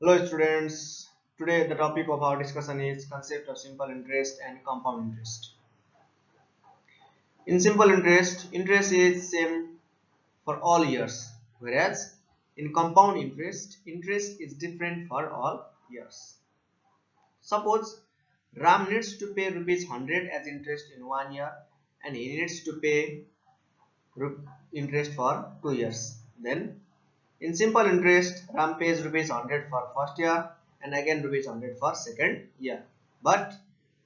Hello students, today the topic of our discussion is concept of simple interest and compound interest. In simple interest, interest is same for all years, whereas in compound interest, interest is different for all years. Suppose Ram needs to pay rupees 100 as interest in 1 year and he needs to pay interest for 2 years. Then in simple interest, Ram pays rupees 100 for first year and again rupees 100 for second year. But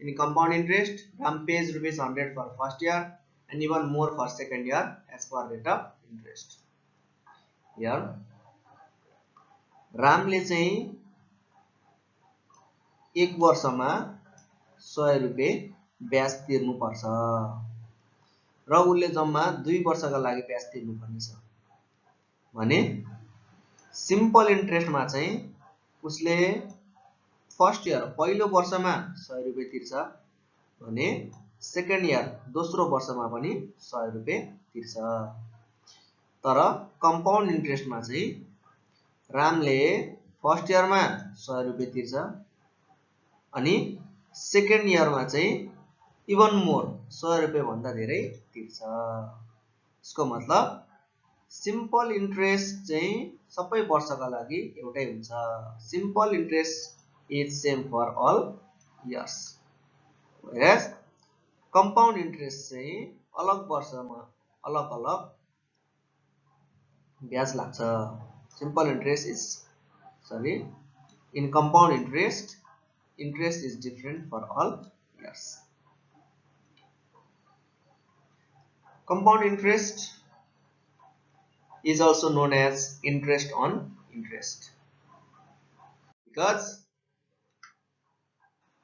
in compound interest, Ram pays rupees 100 for first year and even more for second year as per rate of interest. Here, रामले चाहिँ एक वर्षमा 100 रुपैयाँ ब्याज तिर्नु पर्छ र उसले जम्मा 2 वर्षका लागि ब्याज तिर्नुपर्ने छ भने सिम्पल इन्ट्रेस्टमा चाहिँ उसले फर्स्ट इयर पहिलो वर्षमा 100 रुपैयाँ तिर्छ भने सेकेन्ड इयर दोस्रो वर्षमा पनि 100 रुपैयाँ तिर्छ। तर कम्पाउन्ड इन्ट्रेस्टमा चाहिँ रामले फर्स्ट इयरमा 100 रुपैयाँ तिर्छ अनि सेकेन्ड इयरमा चाहिँ इभन मोर 100 रुपैयाँ भन्दा धेरै तिर्छ। यसको मतलब सिम्पल इन्ट्रेस्ट चाहिँ सबै वर्षका लागि एउटै हुन्छ। Simple interest is same for all years, whereas compound interest चाहिँ अलग वर्षमा अलग अलग ब्याज लाग्छ। Simple interest is in compound interest is different for all years. Compound interest is also known as interest on interest, because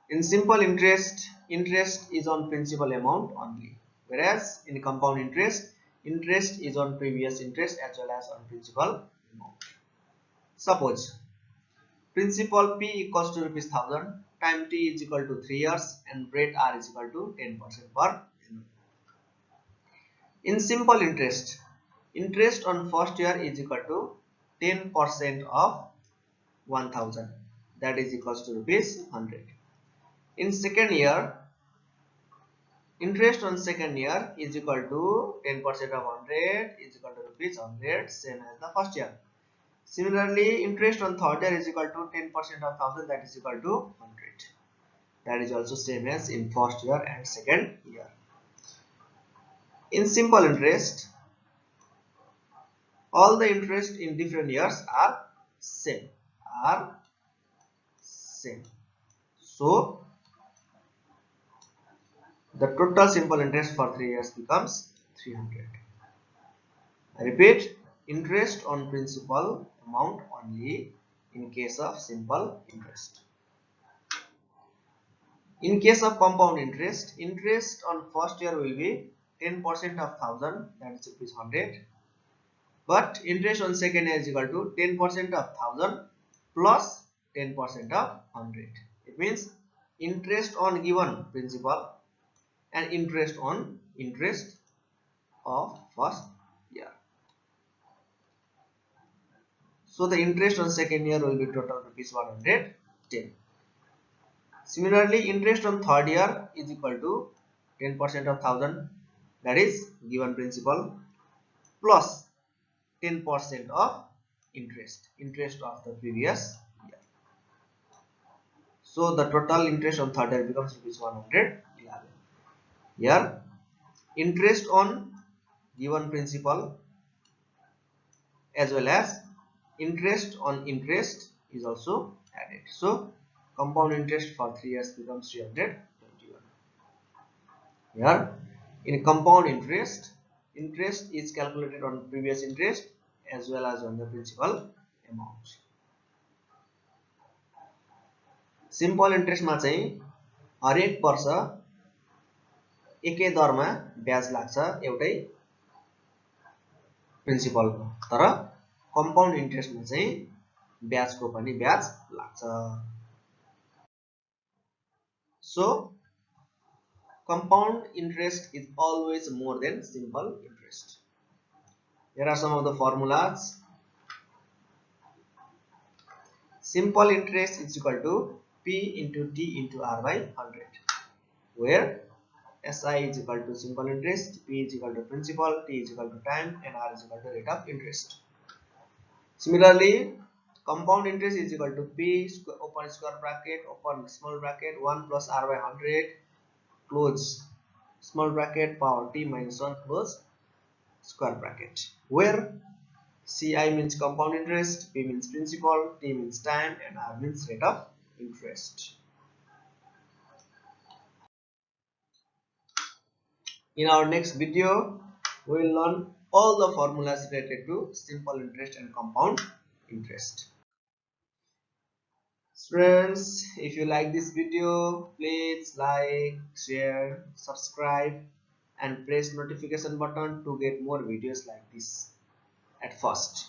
in simple interest, interest is on principal amount only, whereas in compound interest, interest is on previous interest as well as on principal amount. Suppose principal P equals to rupees 1000, time T is equal to 3 years and rate R is equal to 10% per annum. In simple interest, interest on first year is equal to 10% of 1000, that is equals to rupees 100. In second year, interest on second year is equal to 10% of 100 is equal to rupees 100, same as the first year. Similarly, interest on third year is equal to 10% of 1000, that is equal to 100. That is also same as in first year and second year. In simple interest, all the interest in different years are same. So the total simple interest for 3 years becomes 300. I repeat, interest on principal amount only in case of simple interest. In case of compound interest, interest on first year will be 10% of 1000, that is rupees 100. But interest on second year is equal to 10% of 1000 plus 10% of 100. It means interest on given principal and interest on interest of first year. So the interest on second year will be total rupees 110. Similarly, interest on third year is equal to 10% of 1000, that is given principal, plus 10% of interest of the previous year. So the total interest on third year becomes rupees 111. Here, interest on given principal as well as interest on interest is also added. So compound interest for 3 years becomes 321. Here, in compound interest, interest is calculated on previous interest as well as on the principal amount. Simple interest मा चाहिँ हरेक वर्ष एकै दरमा ब्याज लाग्छ एउटै principal, तर कम्पाउन्ड इन्ट्रेस्टमा चाहिँ ब्याजको पनि ब्याज लाग्छ. So compound interest is always more than simple interest. Here are some of the formulas. simple interest is equal to P into T into R by 100, where SI is equal to simple interest, P is equal to principal, T is equal to time, and R is equal to rate of interest. Similarly, compound interest is equal to P open square bracket open small bracket 1 plus R by 100 close small bracket power T minus 1 close square bracket, where CI means compound interest, P means principal, T means time, and R means rate of interest. In our next video, we will learn all the formulas related to simple interest and compound interest. Friends, if you like this video, please like, share, subscribe, and press notification button to get more videos like this at first.